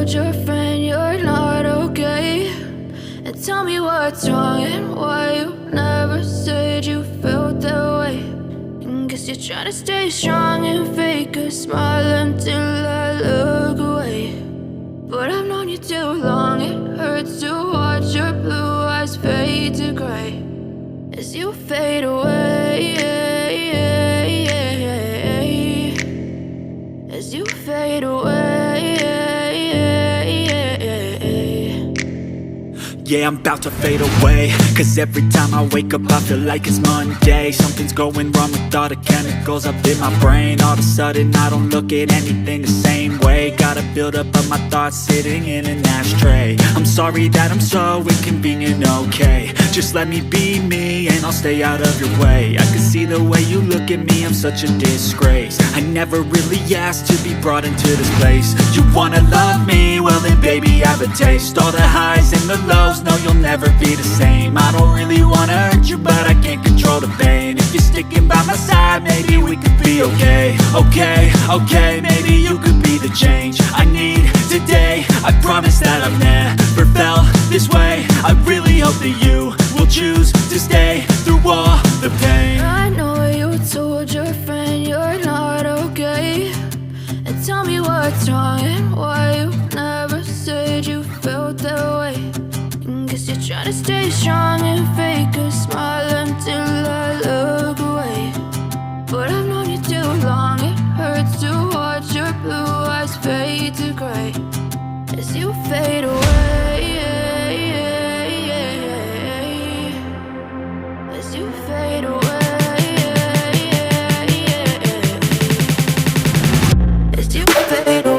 told your friend you're not okay? And tell me what's wrong and why you never said you felt that way. And guess you're trying to stay strong and fake a smile until I look away. But I've known you too long, it hurts to watch your blue eyes fade to gray as you fade away, as you fade away. Yeah, I'm about to fade away, cause every time I wake up I feel like it's Monday. Something's going wrong with all the chemicals up in my brain. All of a sudden I don't look at anything the same way. Got a buildup of my thoughts sitting in an ashtray. I'm sorry that I'm so inconvenient, okay? Just let me be me and I'll stay out of your way. I can see the way you look at me, I'm such a disgrace. I never really asked to be brought into this place. You wanna love me? Well then baby have a taste. All the highs and the lows, no you'll never be the same. I don't really wanna hurt you but I can't control the pain. If you're sticking by my side maybe we could be okay. Okay, maybe you could be the change I need today. I promise that I've never felt this way. I really hope that you will choose to stay through all the pain. I know you told your friend you're not okay. And tell me what's wrong and why you never said you felt that way. And guess you're trying to stay strong and fake a smile until I look away. But I've known you too long, it hurts to watch your blue eyes fade to gray as you fade away, as you fade away, as you fade away.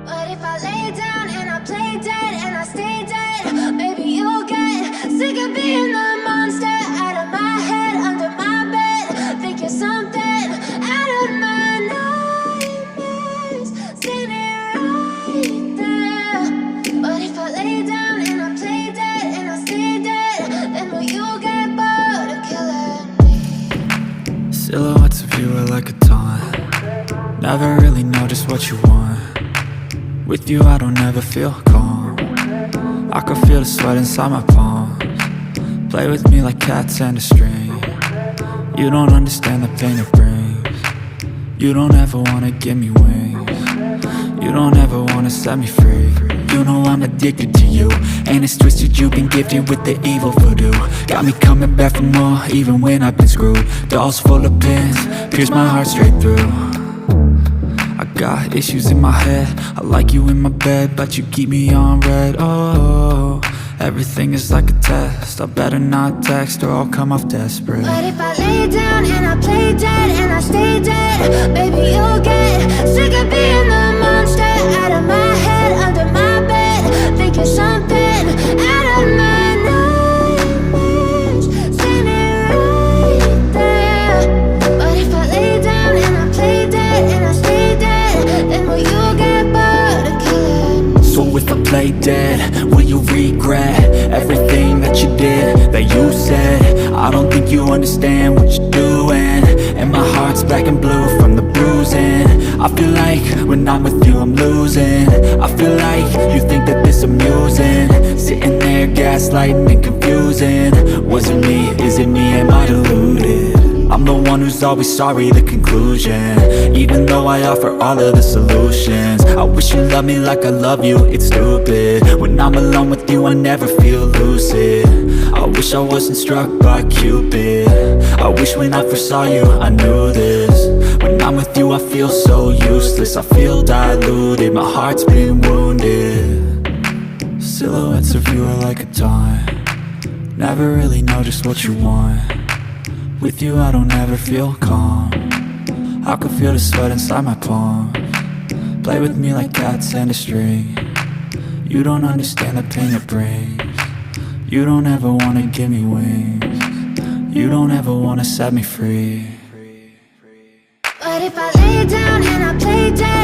But if I lay down and I play dead and I stay dead, maybe you'll get sick of being the monster out of my head, under my bed. Think you're something out of my nightmares, standing right there. But if I lay down and I play dead and I stay dead, then will you get bored of killing me? Silhouettes of you are like a taunt. Never really know just what you want. With you I don't ever feel calm. I can feel the sweat inside my palms. Play with me like cats and a string. You don't understand the pain it brings. You don't ever wanna give me wings. You don't ever wanna set me free. You know I'm addicted to you, and it's twisted, you've been gifted with the evil voodoo. Got me coming back for more, even when I've been screwed. Dolls full of pins, pierce my heart straight through. I got issues in my head, I like you in my bed, but you keep me on red. Oh, everything is like a test, I better not text or I'll come off desperate. But if I lay down and I play dead and I stay dead, maybe you'll get sick of being the monster out of my head, under my bed. Think you're something out of my nightmares, standing right there. But if I lay down and I play dead and I stay dead, then will you get bored of killing me? So if I play dead, will you regret everything that you did, that you said? I don't think you understand what you're doing, and my heart's black and blue from the bruising. I feel like when I'm with you I'm losing. I feel like you think that this amusing, sitting there gaslighting and confusing. Was it me? Is it me? Am I deluded? I'm the one who's always sorry, the conclusion, even though I offer all of the solutions. I wish you loved me like I love you, it's stupid. When I'm alone with you I never feel lucid. I wish I wasn't struck by Cupid. I wish when I first saw you I knew this. When I'm with you I feel so useless, I feel diluted, my heart's been wounded. Silhouettes of you are like a taunt. Never really know just what you want. With you I don't ever feel calm. I can feel the sweat inside my palms. Play with me like cats and a string. You don't understand the pain it brings. You don't ever wanna give me wings. You don't ever wanna set me free. But if I lay down and I play dead